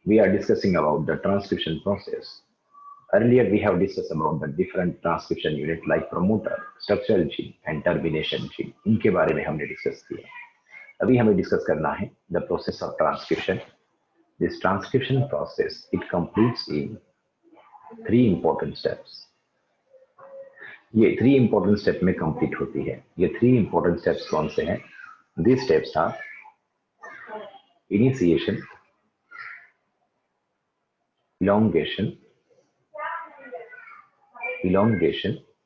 we are discussing about the transcription process. Earlier, we have discussed about the different transcription unit like promoter, structural gene and termination gene. इनके बारे में हमने discuss किया. अभी हमें discuss करना है the process of transcription. This transcription process it completes in three important steps. ये three important step में complete होती है. ये three important steps कौन से हैं? These steps are initiation, elongation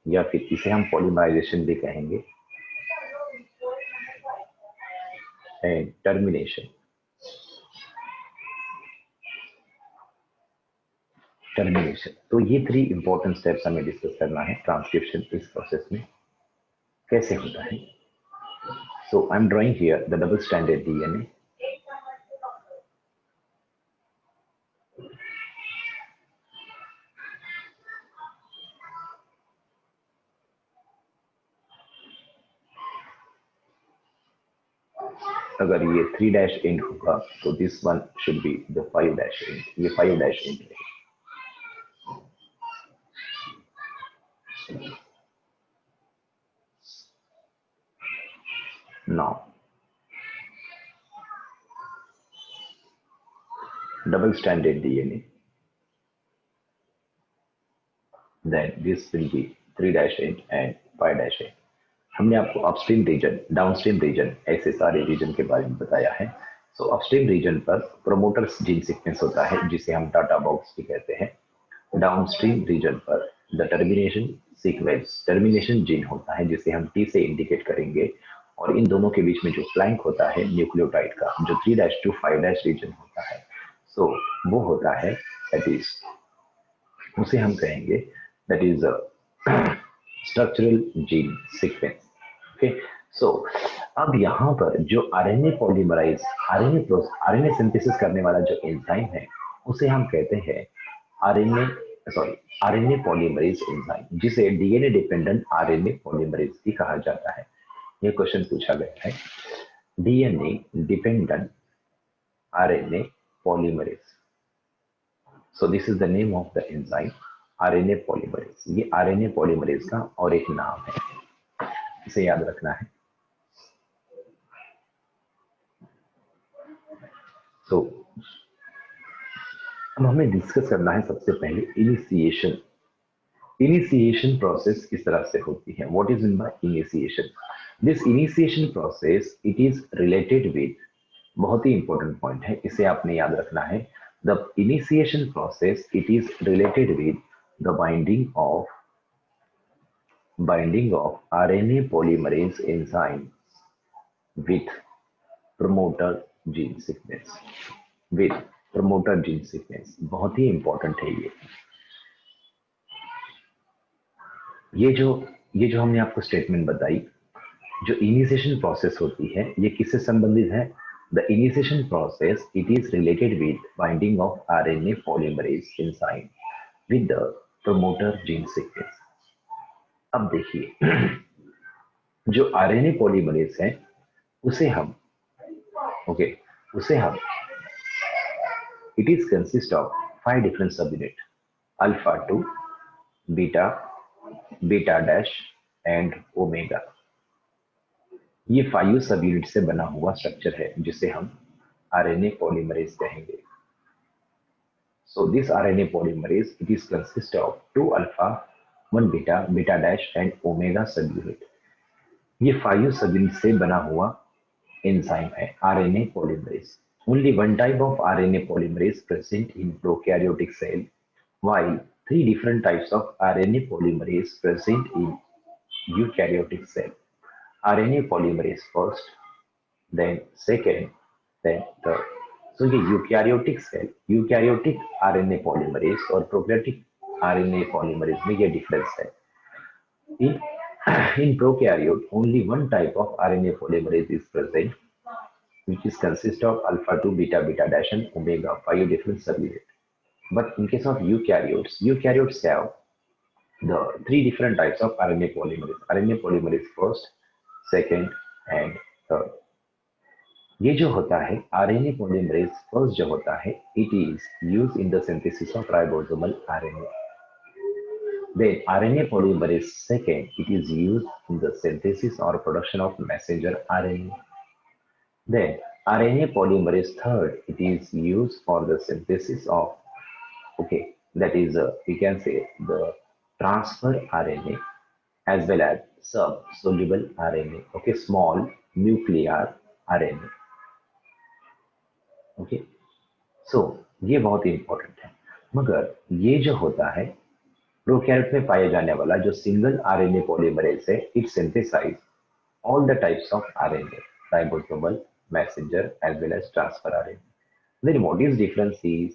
या फिर इसे हम पॉलीमराइजेशन भी कहेंगे, एंड टर्मिनेशन. तो ये थ्री इंपॉर्टेंट स्टेप्स हमें डिस्कस करना है ट्रांसक्रिप्शन इस प्रोसेस में कैसे होता है. So I am drawing here the double standard DNA. अगर ये 3 डैश एंड होगा तो this one should be the 5 dash end. ये 5 डैश एंड है. Now double standard DNA, then this will be 3 dash end and 5 dash end. हमने आपको upstream reason, downstream reason ऐसे सारे रीजन के बारे में बताया है. सो अपस्ट्रीम रीजन पर प्रोमोटर्स जीन सीक्वेंस होता है जिसे हम डाटा बॉक्स भी कहते हैं. डाउनस्ट्रीम रीजन पर the termination sequence, termination gene होता है जिसे हम टी से इंडिकेट करेंगे. और इन दोनों के बीच में जो फ्लैंक होता है न्यूक्लियोटाइड का, जो 3 डैश टू 5 डैश रीजन होता है, सो वो होता है दैट इज, उसे हम कहेंगे that is structural gene sequence. Okay. So अब यहाँ पर जो आरएनए पॉलीमराइज, आरएनए सिंथेसिस करने वाला जो एंजाइम है उसे हम कहते हैं आरएनए पॉलीमरेज एंजाइम, जिसे डीएनए डिपेंडेंट आरएनए पॉलीमरेज भी कहा जाता है. ये क्वेश्चन पूछा गया है, DNA dependent RNA polymerase. So this is the name of the enzyme RNA polymerase. ये आरएनए पॉलीमरेज का और एक नाम है, इसे याद रखना है. तो अब हमें डिस्कस करना है सबसे पहले इनिशिएशन. इनिशिएशन प्रोसेस किस तरह से होती है? What is in by initiation? This initiation process it is related with, बहुत ही इंपॉर्टेंट पॉइंट है, इसे आपने याद रखना है. The initiation process it is related with the binding of RNA polymerase enzyme with promoter gene sequence. With promoter gene sequence बहुत ही इंपॉर्टेंट है ये. ये जो हमने आपको स्टेटमेंट बताई, जो इनिशिएशन प्रोसेस होती है ये किससे संबंधित है? The initiation process it is related with binding of RNA polymerase enzyme with the promoter gene sequence. अब देखिए, जो आरएनए पॉलीमरेज है उसे हम it is consist of 5 different सब unit, alpha 2, beta dash and omega. ये 5 सब यूनिट से बना हुआ स्ट्रक्चर है जिसे हम आरएनए पॉलीमरेज कहेंगे. So this RNA polymerase it is consist of 2 alpha, 1 beta dash and omega subunit. ये 5 सब यूनिट से बना हुआ एंजाइम है RNA polymerase. Only one type of RNA polymerase present in prokaryotic cell, while 3 different types of RNA polymerase present in eukaryotic cell. RNA polymerase first, then second, then third. So ये eukaryotic cell, eukaryotic RNA polymerase और prokaryotic RNA polymerase में ये difference है. In prokaryote, only one type of RNA polymerase is present, which is consist of alpha 2, beta dash and omega 5 different subunits. But in case of eukaryotes have the 3 different types of RNA polymerase. RNA polymerase first, second and third. ये जो होता है RNA polymerase first जो होता है it is use in the synthesis of ribosomal RNA. Then RNA polymerase second, it is used in the synthesis or production of messenger RNA. Then RNA polymerase third, it is used for the synthesis of, okay, that is we can say the transfer RNA as well as sub-soluble RNA, okay, small nuclear RNA, okay. So ये बहुत ही important है. मगर ये जो होता है prokaryote में पाए जाने वाला जो सिंगल आरएनए पॉलीमरेज है it synthesize all the types of RNA, ribosomal, messenger as well as transfer RNA. Then what is difference is,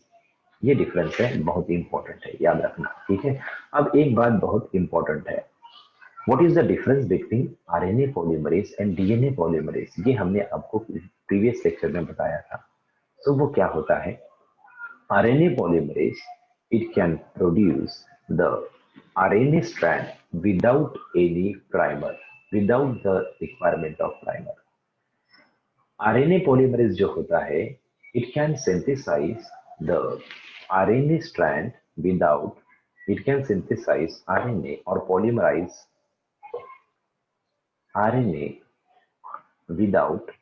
ये डिफरेंस है बहुत ही इंपॉर्टेंट है, याद रखना, ठीक है. अब एक बात बहुत इंपॉर्टेंट है, what is the difference between RNA polymerase and DNA polymerase, ये हमने आपको प्रीवियस लेक्चर में बताया था. तो वो क्या होता है, RNA polymerase it can produce the RNA strand without any primer, without the requirement of primer. RNA polymerase जो होता है, it can synthesize the RNA strand without, it can synthesize RNA or polymerize RNA without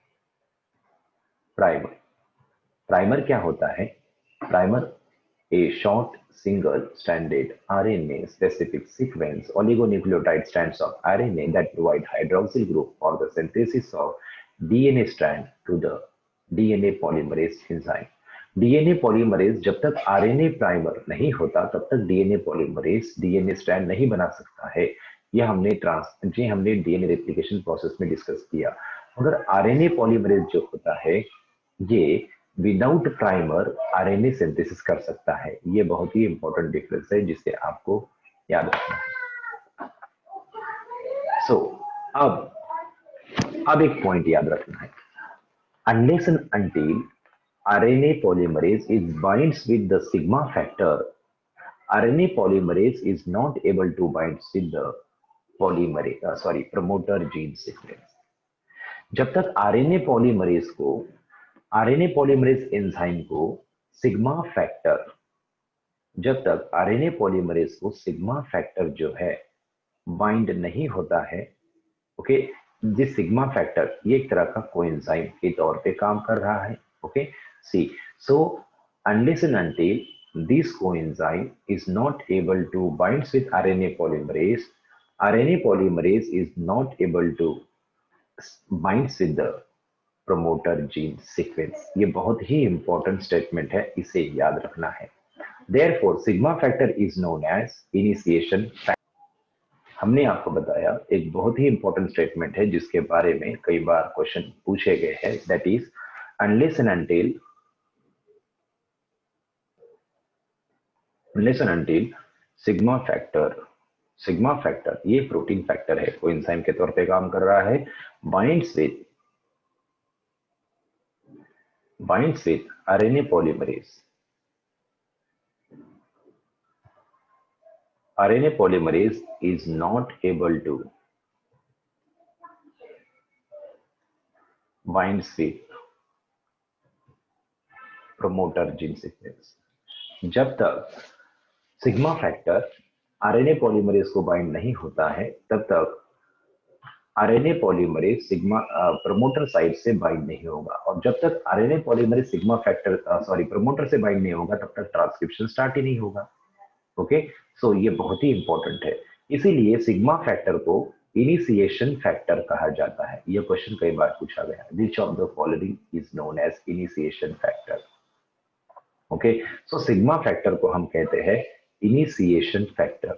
primer. Primer क्या होता है? Primer a short single stranded RNA specific sequence oligonucleotide strands of RNA that provide hydroxyl group for the synthesis of DNA strand to the DNA polymerase enzyme. DNA polymerase जब तक RNA primer नहीं होता तब तक DNA polymerase DNA strand नहीं बना सकता है. यह हमने DNA रेप्लिकेशन प्रोसेस में डिस्कस किया. मगर RNA polymerase जो होता है ये विदाउट प्राइमर आरएनए सिंथेसिस कर सकता है. ये बहुत ही इंपॉर्टेंट डिफरेंस है जिसे आपको याद रखना है. सो अब एक पॉइंट याद रखना है, unless and until RNA polymerase is binds with the sigma factor, RNA polymerase is not able to bind with the promoter gene sequence. जब तक आरएनए पॉलीमरेज एंजाइम को सिग्मा फैक्टर, जब तक आरएनए पॉलीमरेज को sigma factor जो है bind नहीं होता है, ओके, जिस सिग्मा फैक्टर ये एक तरह का कोएंजाइम के तौर पे काम कर रहा है, okay. See, so unless and until this coenzyme is not able to bind with RNA polymerase is not able to bind with the promoter gene sequence. ये बहुत ही इंपॉर्टेंट स्टेटमेंट है, इसे याद रखना है. Therefore, sigma factor is known as initiation factor. हमने आपको बताया एक बहुत ही इंपॉर्टेंट स्टेटमेंट है जिसके बारे में कई बार क्वेश्चन पूछे गए हैं, that is unless and until sigma factor ये प्रोटीन फैक्टर है, कोएंजाइम के तौर पे काम कर रहा है, binds with RNA polymerase is not able to bind with promoter gene sequence. जब तक सिग्मा फैक्टर आरएनए पॉलीमरेज को बाइंड नहीं होता है तब तक RNA polymerase sigma promoter side से बाइंड नहीं होगा, और जब तक RNA polymerase sigma factor promoter से बाइंड नहीं होगा तब तक ट्रांसक्रिप्शन स्टार्ट ही नहीं होगा, ओके. सो ये बहुत ही इंपॉर्टेंट है, इसीलिए सिग्मा फैक्टर को इनिशिएशन फैक्टर कहा जाता है. यह क्वेश्चन कई बार पूछा गया है, which of the following is known as initiation factor, okay. So sigma factor को हम कहते हैं इनिशिएशन फैक्टर.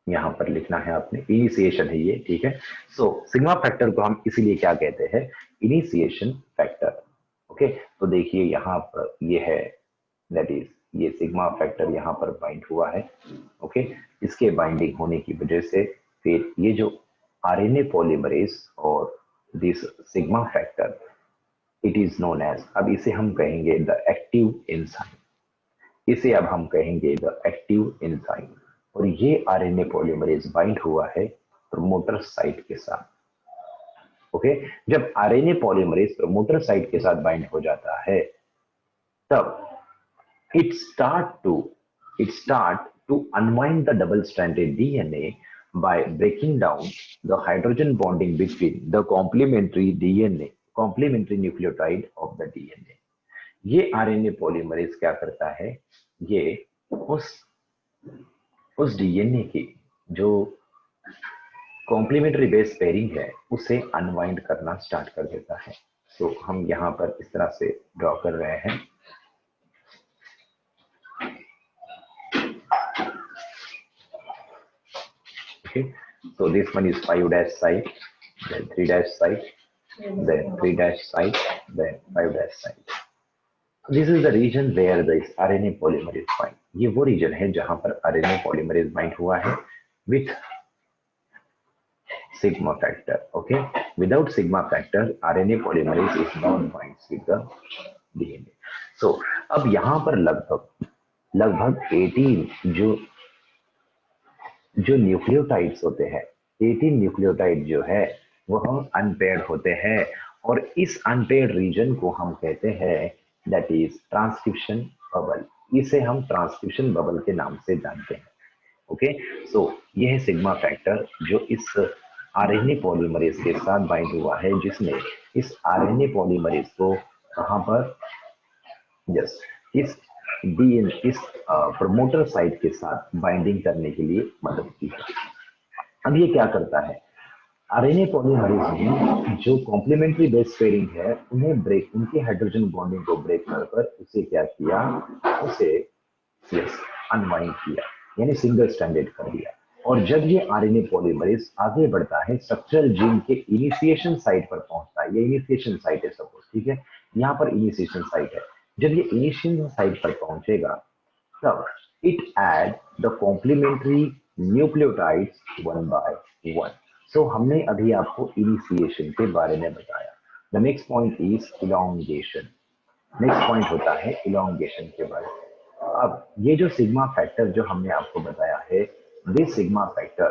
यहां पर लिखना है आपने, इनिशिएशन है ये, ठीक है. सो सिग्मा फैक्टर को हम इसीलिए क्या कहते हैं, इनिशिएशन फैक्टर, ओके. तो देखिए यहां पर ये है, दैट इज ये सिग्मा फैक्टर यहाँ पर बाइंड हुआ है, ओके. इसके बाइंडिंग होने की वजह से फिर ये जो आरएनए पॉलीमरेज और this sigma factor it is known as, अब इसे हम कहेंगे द एक्टिव एंजाइम, इसे अब हम कहेंगे द एक्टिव एंजाइम. और ये आरएनए पॉलीमरेज बाइंड हुआ है प्रमोटर साइट के साथ, ओके, जब आरएनए पॉलीमरेज प्रमोटर साइट के साथ बाइंड हो जाता है तब it start to it start to unwind the double stranded DNA by breaking down the hydrogen bonding between the complementary nucleotide of the DNA. ये आरएनए पॉलीमरेज क्या करता है, ये उस उस डीएनए की जो कॉम्प्लीमेंट्री बेस पेयरिंग है उसे अनवाइंड करना स्टार्ट कर देता है। तो हम यहाँ पर इस तरह से ड्रॉ कर रहे हैं। Okay, so this one is 5' site, then 3' site, then 3' site, then 5' site. This is the region where this RNA polymerase bind. ये वो रीजन है जहां पर RNA polymerase bind हुआ है with sigma factor. Okay, without sigma factor, RNA polymerase is not binds with the DNA. So अब यहाँ पर लगभग 18 जो न्यूक्लियोटाइड्स होते हैं, 18 न्यूक्लियोटाइड जो है वह अनपेयर्ड होते हैं और इस अनपेयर्ड रीजन को हम कहते हैं दैट इज ट्रांसक्रिप्शन बबल। इसे हम ट्रांसक्रिप्शन बबल के नाम से जानते हैं। ओके, सो यह है सिग्मा फैक्टर जो इस आरएनए पॉलीमरेज के साथ बाइंड हुआ है, जिसने इस आरएनए पॉलीमरेज को कहां पर, यस, इस प्रमोटर साइट के साथ बाइंडिंग करने के लिए मदद की है। अब ये क्या करता है, आरएनए पॉलीमरेज में जो कॉम्प्लीमेंट्री बेस पेयरिंग है उन्हें ब्रेक, उनके हाइड्रोजन बॉन्डिंग को ब्रेक कर उसे क्या किया, उसे यस अनवाइंड किया, यानी सिंगल स्ट्रैंडेड कर दिया। और जब ये आरएनए पॉलीमरेज आगे बढ़ता है स्ट्रक्चरल जीन के इनिशिएशन साइट पर पहुंचता है, ये इनिशिएशन साइट है सपोज, ठीक है, यहाँ पर इनिशिएशन साइट है। जब ये इनिशिएशन साइट पर पहुंचेगा तब it add the complementary nucleotides one by one. So हमने अभी आपको इनिशिएशन के बारे में बताया। The next point is elongation. Next point होता है इलॉन्गेशन के बारे में। अब ये जो सिग्मा फैक्टर जो हमने आपको बताया है, this sigma factor,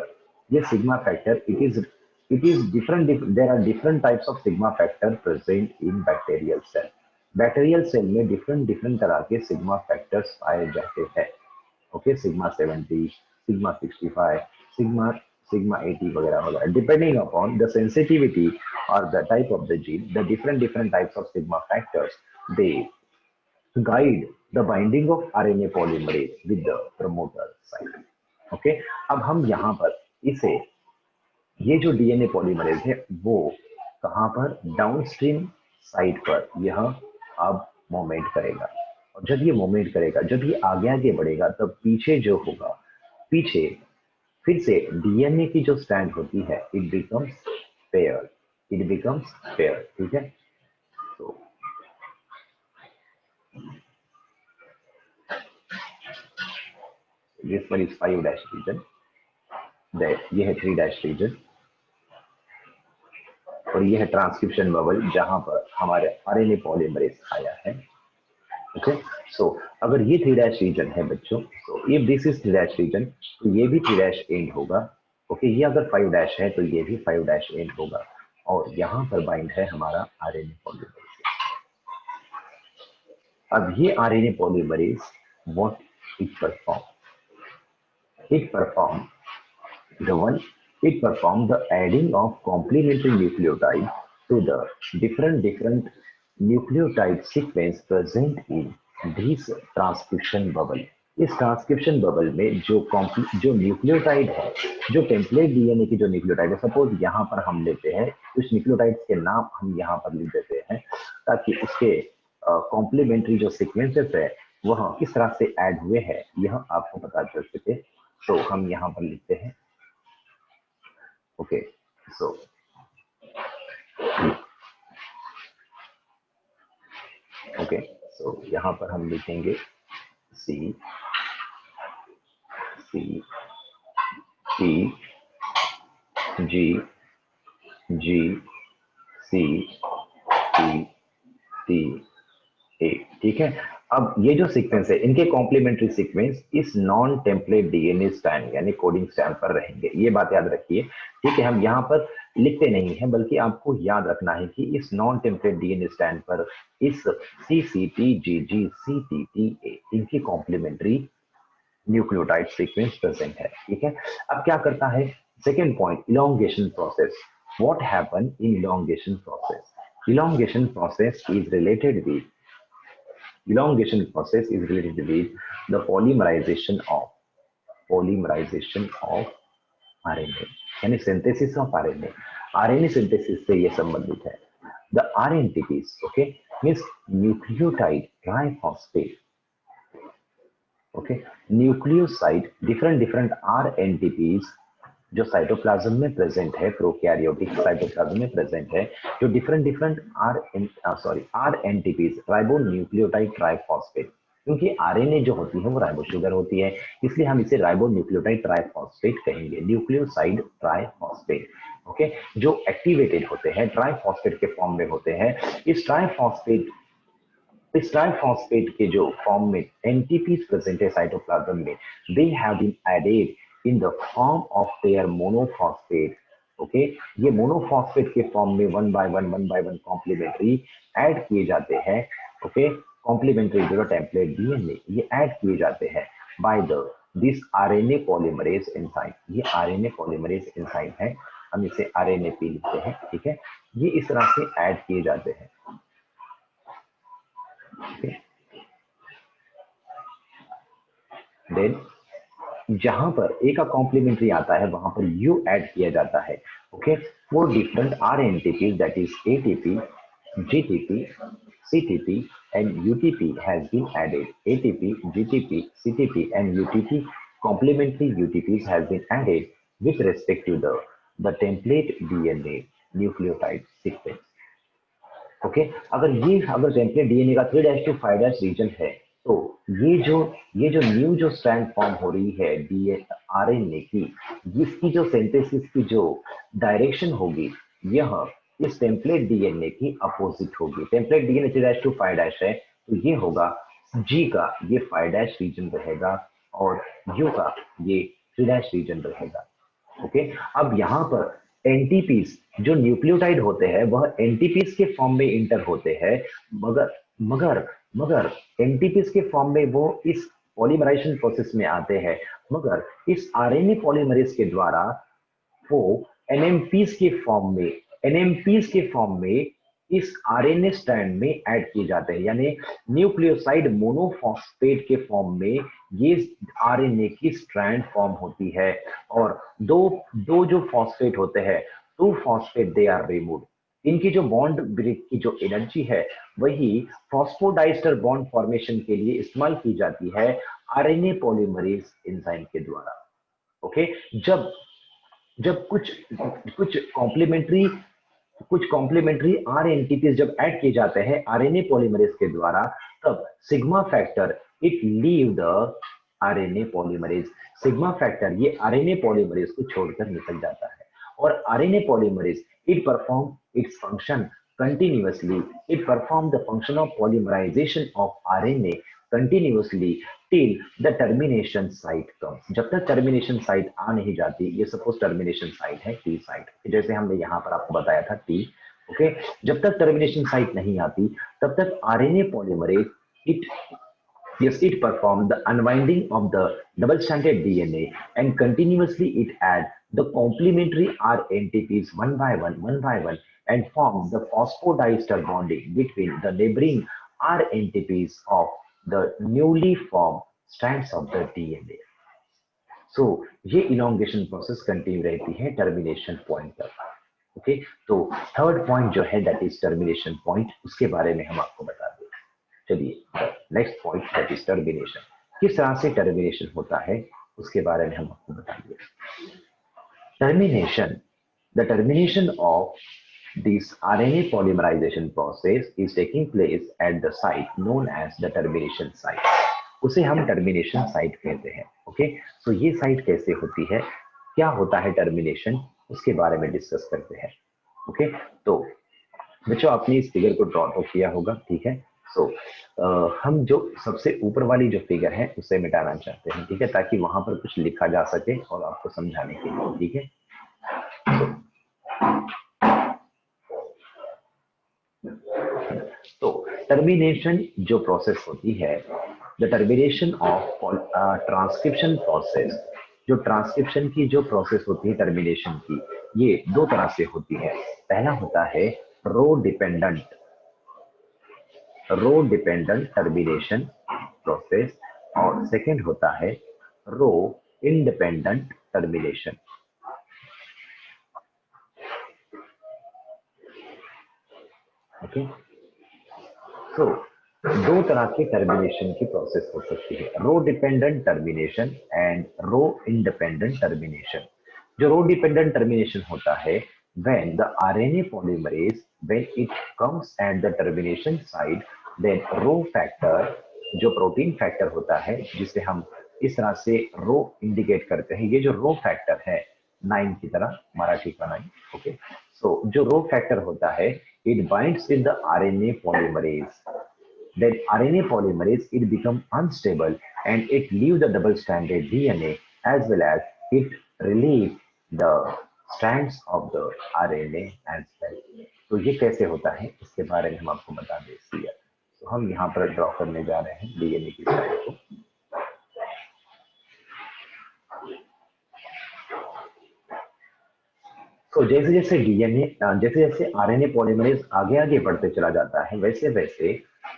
ये sigma factor it is different, there are different types of sigma factor present in bacterial cell. Bacterial cell में डिफरेंट तरह के सिग्मा फैक्टर्स पाए जाते हैं। ओके, सिग्मा 70, सिग्मा 65, सिग्मा 80 वगैरह वगैरह, डिपेंडिंग अपॉन द सेंसिटिविटी और the type of the gene, the different types of sigma factors they guide the binding of RNA polymerase with the promoter site. Okay, अब हम यहाँ पर इसे, ये जो डीएनए पॉलीमरेज है वो कहाँ पर, डाउनस्ट्रीम साइट पर यह अब मूवमेंट करेगा। और जब ये मूवमेंट करेगा, जब ये आगे बढ़ेगा तब पीछे जो होगा, पीछे फिर से डीएनए की जो स्ट्रैंड होती है इट बिकम्स पेयर, ठीक है। तो this one is 5' region, ये है 3' रीजन और ये है ट्रांसक्रिप्शन बबल जहां पर हमारे आरएनए पॉलीमरेज आया है। ओके, सो अगर ये 3' रीजन है बच्चों, तो ये दिस इज 3' रीजन, तो ये भी 3' एंड होगा। ओके, ये अगर 5' है तो ये भी 5' एंड होगा और यहाँ पर बाइंड है हमारा आरएनए पॉलीमरेज। अब ये RNA polymerase what it perform, it performed the adding of complementary nucleotide to the different nucleotide sequence present in this transcription bubble. इस ट्रांसक्रिप्शन बबल में जो न्यूक्लियोटाइड है, जो टेम्पलेट डीएनए की जो न्यूक्लियोटाइड है, सपोज यहाँ पर हम लेते हैं कुछ न्यूक्लियोटाइड्स के नाम हम यहाँ पर लिख देते हैं ताकि उसके कॉम्प्लीमेंट्री जो सीक्वेंसेस है वह किस तरह से ऐड हुए हैं यह आपको पता चल सके। तो हम यहाँ पर लिखते हैं, ओके, सो यहाँ पर हम लिखेंगे C T G G C T T A, ठीक है। अब ये जो सीक्वेंस है इनके कॉम्प्लीमेंट्री सीक्वेंस इस नॉन टेम्पलेट डीएनए स्ट्रैंड यानी कोडिंग स्ट्रैंड पर रहेंगे, ये बात याद रखिए। ठीक है, हम यहाँ पर लिखते नहीं है बल्कि आपको याद रखना है कि इस नॉन टेम्पलेट डीएनए स्ट्रैंड पर इस सीसीटी जीजी सीटीटीए इनकी कॉम्प्लीमेंट्री न्यूक्लियोटाइड सीक्वेंस प्रेजेंट है। ठीक है, अब क्या करता है second point, elongation process. What happen in elongation process? Elongation process is related with the polymerization of RNA, यानी synthesis of RNA. RNA synthesis से ये संबंधित है। The rNTPs, okay, means nucleotide triphosphate, okay, nucleoside different rNTPs जो cytoplasm में present है, prokaryotic cytoplasm में present है, जो डिफरेंट आरएनटीपीज राइबो न्यूक्लियोटाइड ट्राइफॉस्फेट, क्योंकि आरएनए जो होती है वो राइबो शुगर होती है, इसलिए हम इसे राइबो न्यूक्लियोटाइड ट्राइफॉस्फेट कहेंगे, न्यूक्लियोसाइड ट्राइफॉस्फेट। ओके, जो एक्टिवेटेड होते हैं ट्राइफॉस्फेट के फॉर्म में होते हैं। इस ट्राइफॉस्फेट के जो फॉर्म में एनटीपीज प्रेजेंट है साइटोप्लाज्म में, they have been added in the form of their monophosphate. Okay, ये मोनोफॉस्फेट के फॉर्म में one by one complementary add किए जाते हैं। ओके, कॉम्प्लीमेंट्री जो टेम्पलेट डीएनए ये ऐड किए जाते हैं by this RNA polymerase enzyme. ये आरएनए पॉलीमरेज एंजाइम है, हम इसे आरएनएपी लिखते हैं। ठीक है, ये इस तरह से ऐड किए जाते हैं। देन जहां पर ए का कॉम्प्लीमेंट्री आता है वहां पर यू ऐड किया जाता है। Okay, four different rNTP that is ATP, GTP, CTP and UTP has been added. ATP, GTP, CTP and UTP complementary UTPs has been added with respect to the template DNA nucleotide sequence. Okay, अगर template DNA का 3' to 5' reason है तो ये जो new जो strand form हो रही है डीएनए आरएनए की, इसकी जो सिंथेसिस की जो डायरेक्शन होगी यह इस टेम्पलेट डीएनए की अपोजिट होगी। टेम्पलेट डीएनए 3' to 5' है तो ये होगा जी का ये 5' रीजन रहेगा और यू का ये 3' रीजन रहेगा। ओके, अब यहाँ पर एनटीपीज जो न्यूक्लियोटाइड होते हैं वह एनटीपीज के फॉर्म में इंटर होते हैं, मगर एनटीपीज के फॉर्म में वो इस पॉलीमराइजेशन प्रोसेस में आते हैं, मगर इस आरएनए पॉलीमरेज के द्वारा वो एनएमपीज के फॉर्म में इस आरएनए स्ट्रैंड में ऐड किए जाते हैं, यानी न्यूक्लियोसाइड मोनोफॉस्फेट के फॉर्म में ये आरएनए की स्ट्रैंड फॉर्म होती है और दो जो फॉस्फेट होते हैं, 2 फॉस्फेट दे आर रिमूव्ड। इनकी जो बॉन्ड ब्रेक की जो एनर्जी है वही फॉस्फोडाइस्टर बॉन्ड फॉर्मेशन के लिए इस्तेमाल की जाती है आरएनए पॉलीमरेज एंजाइम के द्वारा। ओके, जब कुछ कॉम्प्लीमेंट्री आरएनटीपीज जब ऐड किए जाते हैं आरएनए पॉलीमरेज के द्वारा, तब sigma factor it leave the RNA polymerase. Sigma factor ये आरएनए पॉलीमरेज को छोड़कर निकल जाता है और RNA polymerase it perform its function continuously. It performs the function of polymerization of RNA continuously till the termination site comes. जब तक termination site आ नहीं जाती, ये suppose termination site है T site, जैसे हमने यहाँ पर आपको बताया था T, ओके, जब तक termination site नहीं आती तब तक RNA polymerase it performs the unwinding of the double-stranded DNA and continuously it adds the complementary RNTPs one by one and forms the phosphodiester bonding between the neighboring RNTPs of the newly formed strands of the DNA. So ये elongation process continue रहती है termination point तक। Okay, तो third point जो है that is termination point, उसके बारे में हम आपको बता दें। चलिए next point that is termination. किस तरह से टर्मिनेशन होता है उसके बारे में हम आपको बताएंगे। The termination of this RNA polymerization process is taking place at the site known as the termination site. उसे हम टर्मिनेशन साइट कहते हैं। ओके, सो ये साइट कैसे होती है, क्या होता है टर्मिनेशन, उसके बारे में डिस्कस करते हैं। ओके, तो बच्चों आपने इस फिगर को ड्रॉ तो किया होगा, ठीक है। सो हम जो सबसे ऊपर वाली जो फिगर है उसे मिटाना चाहते हैं, ठीक है, ताकि वहां पर कुछ लिखा जा सके और आपको समझाने के लिए, ठीक है। तो टर्मिनेशन जो प्रोसेस होती है, the termination of transcription process, जो ट्रांसक्रिप्शन की जो प्रोसेस होती है टर्मिनेशन की, ये दो तरह से होती है। पहला होता है रो डिपेंडेंट टर्मिनेशन प्रोसेस, और सेकंड होता है रो इंडिपेंडेंट टर्मिनेशन। ओके, तो दो तरह के टर्मिनेशन की प्रोसेस हो सकती है, rho dependent termination and rho independent termination. जो रो डिपेंडेंट टर्मिनेशन होता है, when the RNA polymerase, when it comes at the termination site, then rho factor, जो प्रोटीन फैक्टर होता है, जिसे हम इस तरह से रो इंडिकेट करते हैं, ये जो रो फैक्टर है 9 की तरह, मराठी का 9, ओके। सो जो रो फैक्टर होता है, it binds with the RNA polymerase. Then RNA polymerase, it become unstable and it leaves the double-stranded DNA, as well as it release the strands of the RNA as well. तो ये कैसे होता है इसके बारे में हम आपको बता दें इसलिए। तो हम यहाँ पर ड्रॉ करने जा रहे हैं डीएनए की स्ट्रैंड को। तो जैसे जैसे डीएनए, जैसे जैसे आरएनए पॉलीमरेज आगे आगे बढ़ते चला जाता है, वैसे वैसे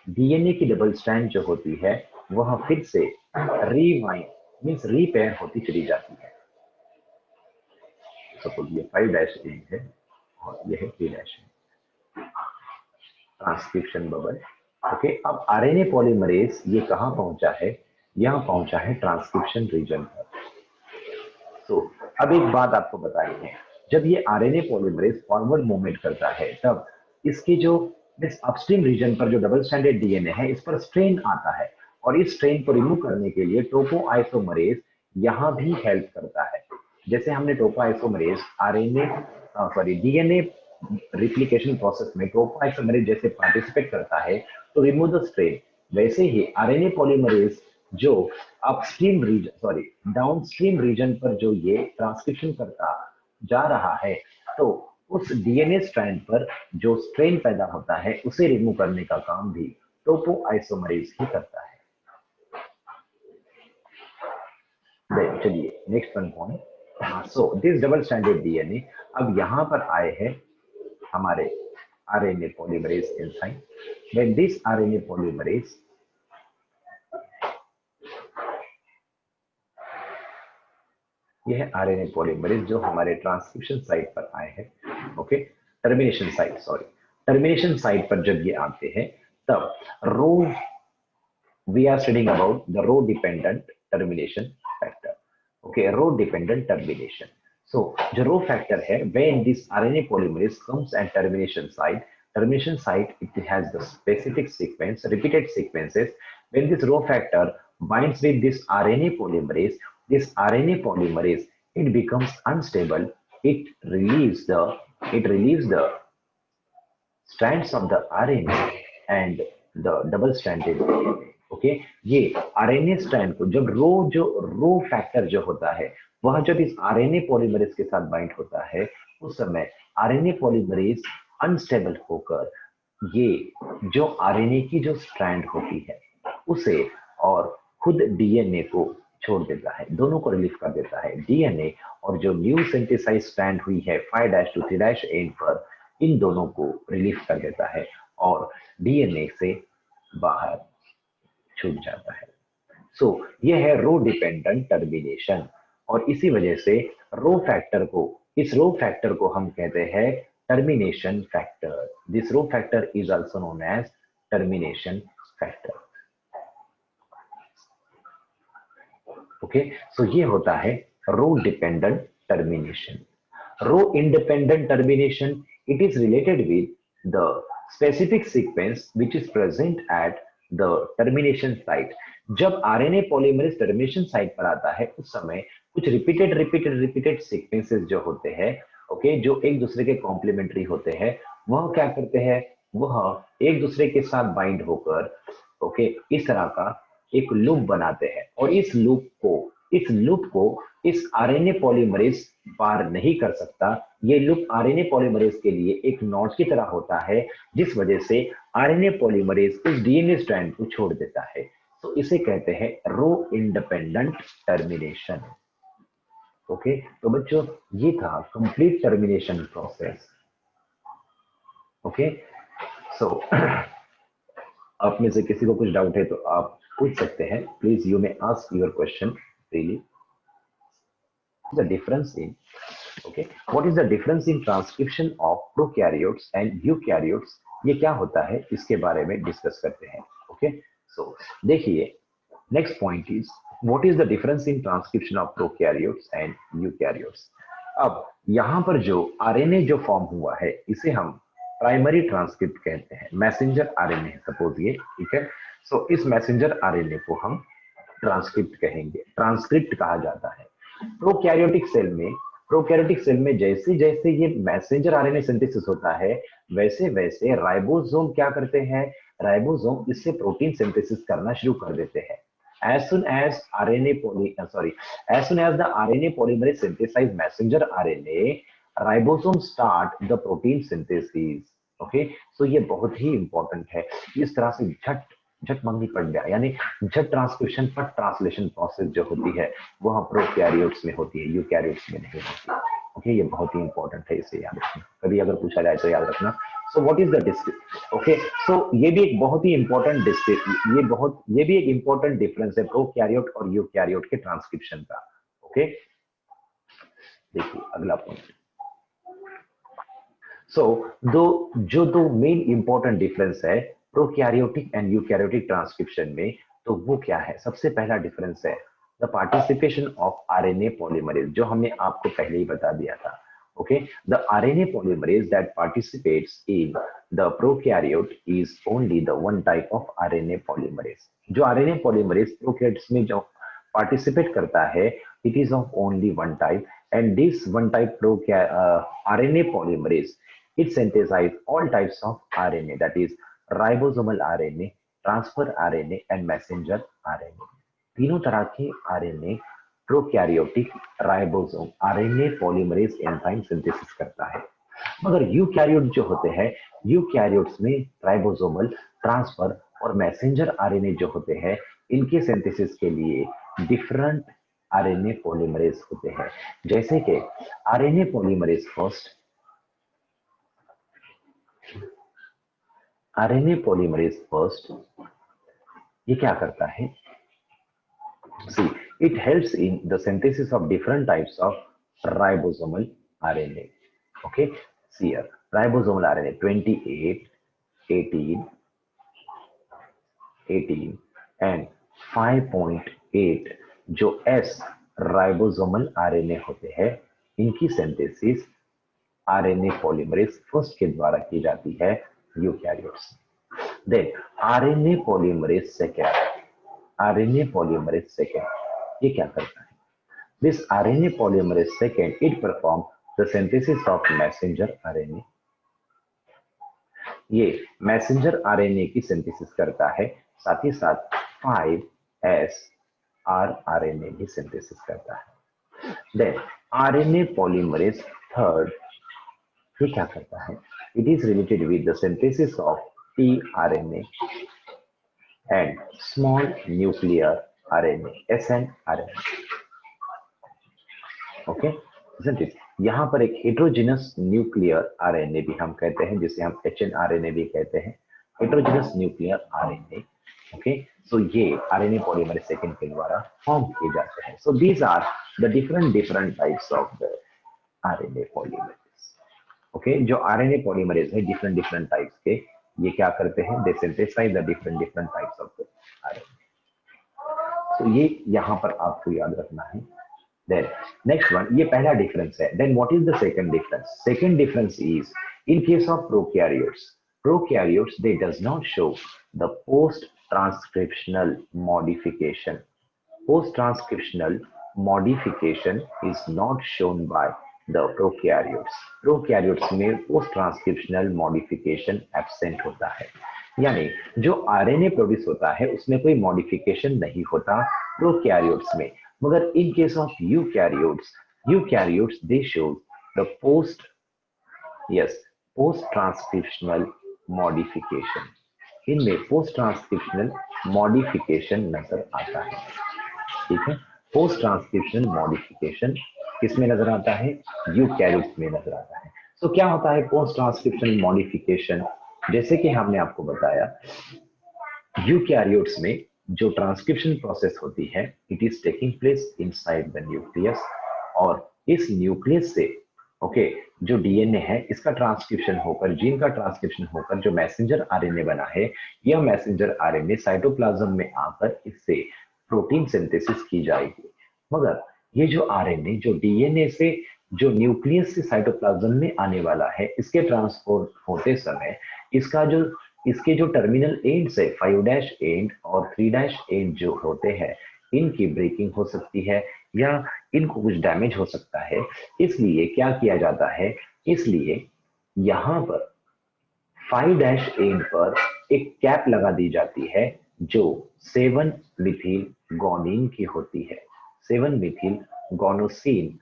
डीएनए की डबल स्ट्रैंड जो होती है वह फिर से रीवाइंड मींस रिपेयर होती चली जाती है। सपोज ये 5' है और ये है 3' ट्रांसक्रिप्शन बबल। ओके, अब आरएनए पॉलीमरेज ये कहां पहुंचा है? यहां पहुंचा है ट्रांसक्रिप्शन रीजन पर। तो अब एक बात आपको बताई है, जब ये आरएनए पॉलीमरेज फॉरवर्ड मूवमेंट करता है, तब इसके जो इस अपस्ट्रीम रीजन पर जो डबल स्ट्रैंडेड डीएनए है, इस पर स्ट्रेन आता है, और इस स्ट्रेन को रिमूव करने के लिए टोपोआइसोमरेज यहां भी हेल्प करता है। जैसे हमने टोपोआइसोमरेज डीएनए रिप्लिकेशन प्रोसेस में टोपोआइसोमरेज जैसे पार्टिसिपेट करता है तो रिमूव द स्ट्रेन, वैसे ही आरएनए पॉलीमरेज जो अपस्ट्रीम रीजन डाउनस्ट्रीम रीजन पर जो ये ट्रांसक्रिप्शन करता जा रहा है, तो उस डीएनए स्ट्रैंड पर जो स्ट्रेन पैदा होता है उसे रिमूव करने का काम भी टोपोआइसोमरेज ही करता है। चलिए next one point. So this double stranded DNA अब यहां पर आए हैं हमारे RNA polymerase enzyme. When this RNA polymerase, यह है आरएनए पॉलीमरेज जो हमारे ट्रांसक्रिप्शन साइट पर आए हैं। ओके, टर्मिनेशन साइट पर जब ये आते हैं, तब rho we are studying about the rho dependent termination factor. Okay, rho dependent termination. So जो रो फैक्टर है, when this RNA polymerase comes at termination site, it has the specific sequence, repeated sequences. When this row factor binds with this RNA polymerase, it becomes unstable. It relieves the strands of the RNA and the double-stranded DNA. Okay, ये RNA strand को जब rho factor जो होता है वह जब इस RNA polymerase के साथ बाइंड होता है, उस समय आरएनए पॉलीमरेज अनस्टेबल होकर ये जो आरएनए की जो स्ट्रैंड होती है उसे और खुद डीएनए को छोड़ देता है, दोनों को रिलीव कर देता है। डीएनए और जो न्यू सिंथेसाइज स्ट्रैंड हुई है 5' to 3' एंड पर, इन दोनों को रिलीव कर देता है और डीएनए से बाहर छूट जाता है। सो ये है रो डिपेंडेंट टर्मिनेशन, और इसी वजह से इस रो फैक्टर को हम कहते हैं termination factor. This rho factor is also known as termination factor. Okay, so ये होता है rho dependent termination. Rho independent termination, it is related with the specific sequence which is present at the termination site. जब RNA polymerase termination site पर आता है, उस समय कुछ रिपीटेड सीक्वेंसेस जो होते हैं, ओके, जो एक दूसरे के कॉम्प्लीमेंट्री होते हैं, वह क्या करते हैं, वह एक दूसरे के साथ बाइंड होकर ओके इस तरह का एक लूप बनाते हैं, और इस लूप को इस आरएनए पॉलीमरेज पार नहीं कर सकता। ये लूप आरएनए पॉलीमरेज के लिए एक नॉट की तरह होता है, जिस वजह से आरएनए पॉलीमरेज उस डीएनए स्ट्रैंड को छोड़ देता है। तो इसे कहते हैं रो इंडिपेंडेंट टर्मिनेशन। ओके, तो बच्चों ये था कंप्लीट टर्मिनेशन प्रोसेस। ओके, सो आप में से किसी को कुछ डाउट है तो आप पूछ सकते हैं, please you may ask your question freely. The difference in okay, what is the difference in transcription of prokaryotes and eukaryotes, ये क्या होता है इसके बारे में डिस्कस करते हैं। ओके, सो देखिए, next point is what is the difference in transcription of prokaryotes and eukaryotes. अब यहां पर जो आरएनए जो फॉर्म हुआ है इसे हम प्राइमरी ट्रांसक्रिप्ट कहते हैं, मैसेंजर आरएनए सपोज ये, ठीक है। सो इस मैसेंजर आरएनए को हम ट्रांसक्रिप्ट कहेंगे, ट्रांसक्रिप्ट कहा जाता है। प्रोकैरियोटिक सेल में जैसे जैसे ये मैसेंजर आरएनए सिंथेसिस होता है, वैसे वैसे राइबोसोम क्या करते हैं, राइबोसोम इससे प्रोटीन सिंथेसिस करना शुरू कर देते हैं। as soon as the RNA polymerase synthesize messenger RNA, ribosome start the protein synthesis. Okay, so ये बहुत ही इंपॉर्टेंट है। इस तरह से झट झट मंगनी पड़ गया, यानी झट ट्रांसक्रिप्शन पर ट्रांसलेशन प्रोसेस जो होती है वो प्रोकैरियोट्स में होती है, यूकैरियोट्स में नहीं होती। ओके, ये बहुत ही इंपॉर्टेंट है, इसे याद रखना, कभी अगर पूछा जाए तो याद रखना। So what is the descript. Okay, so ये भी एक बहुत ही इंपॉर्टेंट ये भी एक इंपॉर्टेंट डिफरेंस है प्रोकैरियोट और यूकैरियोट के ट्रांसक्रिप्शन का। ओके, देखिए अगला पॉइंट। सो दो मेन इंपॉर्टेंट डिफरेंस है प्रोकैरियोटिक एंड यूकैरियोटिक ट्रांसक्रिप्शन में, तो वो क्या है। सबसे पहला डिफरेंस है the participation of RNA polymerase, जो हमने आपको पहले ही बता दिया था। Okay, the RNA polymerase that participates in the prokaryote is only the one type of RNA polymerase. जो आरएनए पॉलीमरेज प्रोकैरियोट्स में जो पार्टिसिपेट करता है, it is of only one type, and this one type RNA polymerase it synthesizes all types of RNA, that is ribosomal RNA, transfer RNA and messenger RNA। तीनों तरह के RNA prokaryotic ribosome RNA polymerase enzyme synthesis करता है। मगर eukaryote जो होते हैं, eukaryotes में राइबोसोमल ट्रांसफर और मैसेंजर आरएनए जो होते हैं, इनके सिंथेसिस के लिए डिफरेंट आरएनए पॉलीमरेज होते हैं। जैसे कि RNA polymerase first, RNA polymerase first ये क्या करता है, see it helps in the synthesis of different types of ribosomal RNA. Okay, see here ribosomal RNA 28, 18, 18 and 5.8 जो एस राइबोसोमल आरएनए होते हैं, इनकी सिंथेसिस आरएनए पॉलीमरेज फर्स्ट के द्वारा की जाती है eukaryotes. Then RNA polymerase second ये क्या करता है, this RNA polymerase second it perform the synthesis of messenger RNA. ये मैसेंजर आरएनए की सिंथेसिस करता है, साथ ही साथ 5s आरएनए भी सिंथेसिस करता है। देन आरएनए पॉलीमरेज थर्ड ये क्या करता है, it is related with the synthesis of tRNA and small nuclear RNA, snRNA। Okay, isn't it? यहाँ पर एक हेट्रोजिनस न्यूक्लियर आरएनए भी हम कहते हैं, जिसे हम hnRNA भी कहते हैं, heterogeneous nuclear RNA. Okay, so ये आरएनए पॉलीमरेज सेकेंड के द्वारा फॉर्म किए जाते हैं। So these are the different types of the RNA polymerase. Okay, जो आरएनए पॉलीमरेज है डिफरेंट टाइप्स के, ये क्या करते हैं, they synthesize the different types of the RNA. तो ये यहाँ पर आपको याद रखना है। देन नेक्स्ट वन, ये पहला डिफरेंस है। Then what is the second difference, second difference is in case of prokaryotes they does not show the post transcriptional modification. Post transcriptional modification is not shown by the prokaryotes में post transcriptional modification absent होता है, यानी जो RNA produce होता है उसमें कोई modification नहीं होता प्रोकैरियोट्स में, मगर इन case of eukaryotes they show the post transcriptional modification, इनमें पोस्ट ट्रांसक्रिप्शनल मॉडिफिकेशन नजर आता है। ठीक है, पोस्ट ट्रांसक्रिप्शनल मॉडिफिकेशन किसमें नजर आता है? यूकैरियोट्स में नजर आता है। तो क्या होता है पोस्ट ट्रांसक्रिप्शनल मॉडिफिकेशन? जैसे कि हमने आपको बताया, यूकैरियोट्स में जो ट्रांसक्रिप्शन प्रोसेस होती है it is taking place inside the nucleus, और इस न्यूक्लियस से जो डीएनए है इसका ट्रांसक्रिप्शन होकर, जीन का ट्रांसक्रिप्शन होकर जो मैसेंजर आरएनए बना है, यह मैसेंजर आरएनए साइटोप्लाज्म में आकर इससे प्रोटीन सिंथेसिस की जाएगी। मगर ये जो आरएनए जो डीएनए से जो न्यूक्लियस से साइटोप्लाज्म में आने वाला है, इसके ट्रांसपोर्ट होते समय इसके जो टर्मिनल एंड्स है 5' एंड और 3' एंड जो होते हैं, इनकी ब्रेकिंग हो सकती है या इनको कुछ डैमेज हो सकता है। इसलिए क्या किया जाता है, इसलिए यहां पर 5' एंड पर एक कैप लगा दी जाती है जो 7 मिथिल गोनिन की होती है, 7 Mithil गोनोसिन।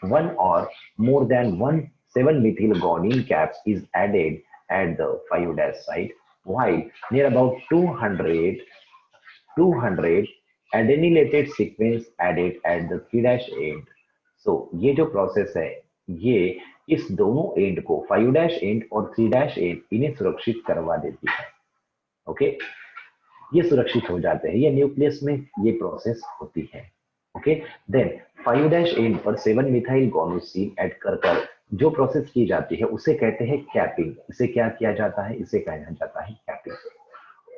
one or more than one 7 methyl guanine cap is added at the 5' site, while near about 200 adenylated sequence added at the 3' end. So ये जो प्रोसेस है ये इस दोनों एंड को 5' एंड और 3' एंड इन्हें सुरक्षित करवा देती है। ओके, ये सुरक्षित हो जाते हैं, ये न्यूक्लियस में ये प्रोसेस होती है। ओके, देन 5' एंड पर 7 मिथाइल गोनोसिन ऐड कर जो प्रोसेस की जाती है उसे कहते हैं कैपिंग। इसे क्या किया जाता है? इसे कहा जाता है कैपिंग।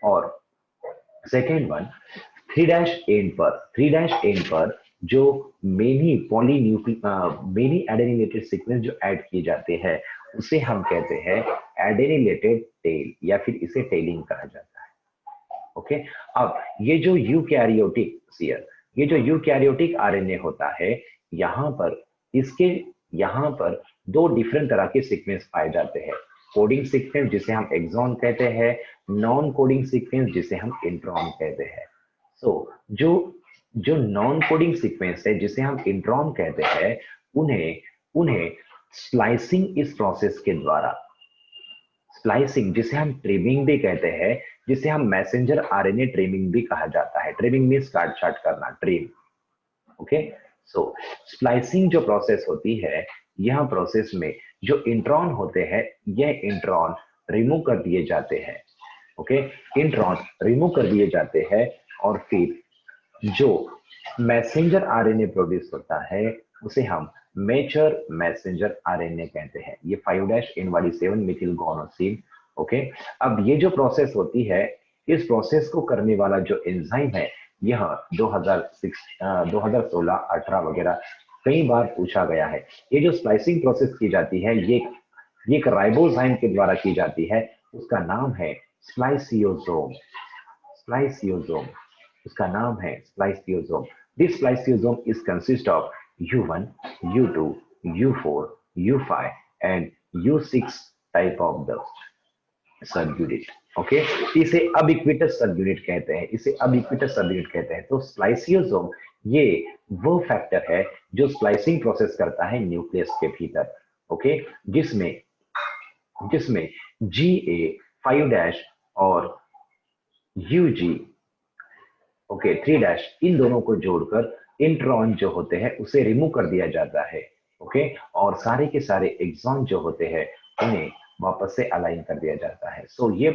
और सेकेंड वन 3' एंड पर जो मेनी एडेनिलेटेड सीक्वेंस जो ऐड किए जाते हैं उसे हम कहते हैं एडेनिलेटेड टेल, या फिर इसे टेलिंग कहा जाता है। ओके, अब ये जो यूकैरियोटिक आरएनए होता है, यहाँ पर दो डिफरेंट तरह के सीक्वेंस पाए जाते हैं। कोडिंग सीक्वेंस जिसे हम एक्सॉन कहते हैं, नॉन कोडिंग सीक्वेंस जिसे हम इंट्रॉन कहते हैं। जो नॉन कोडिंग सीक्वेंस है जिसे हम इंट्रॉन कहते हैं, उन्हें स्लाइसिंग इस प्रोसेस के द्वारा, स्प्लाइसिंग जिसे हम ट्रिमिंग भी कहते हैं, जिसे हम मैसेंजर आरएनए ट्रिमिंग भी कहा जाता है। ट्रिमिंग मींस काट छाट करना, ट्रिम। ओके, सो स्प्लाइसिंग जो प्रोसेस होती है, यह प्रोसेस में जो इंट्रॉन होते हैं यह इंट्रॉन रिमूव कर दिए जाते हैं। ओके, इंट्रॉन रिमूव कर दिए जाते हैं और फिर जो मैसेंजर आरएनए प्रोड्यूस होता है उसे हम मेजर मैसेंजर आरएनए कहते हैं। ये 5' एंड वाली 7 मिथिल गोनोसिन। ओके, अब ये जो प्रोसेस होती है, इस प्रोसेस को करने वाला जो एंजाइम है, यह 2016, 18 वगैरह कई बार पूछा गया है। ये जो स्प्लाइसिंग प्रोसेस की जाती है ये एक राइबोजाइम के द्वारा की जाती है, उसका नाम है स्प्लाइसियोसोम। उसका नाम है spliceosome. This spliceosome is consist of U1, U2, U4, U5 and U6 type of the subunit. Okay, इसे अब इक्विटस सबयूनिट कहते हैं। तो स्प्लाइसियोसोम ये वो फैक्टर है जो स्प्लाइसिंग प्रोसेस करता है न्यूक्लियस के भीतर। ओके, जिसमें GA 5' और UG 3' इन दोनों को जोड़कर इंट्रॉन जो होते हैं उसे रिमूव कर दिया जाता है। ओके, और सारे के सारे एक्सॉन जो होते हैं उन्हें वापस से अलाइन कर दिया जाता है। सो ये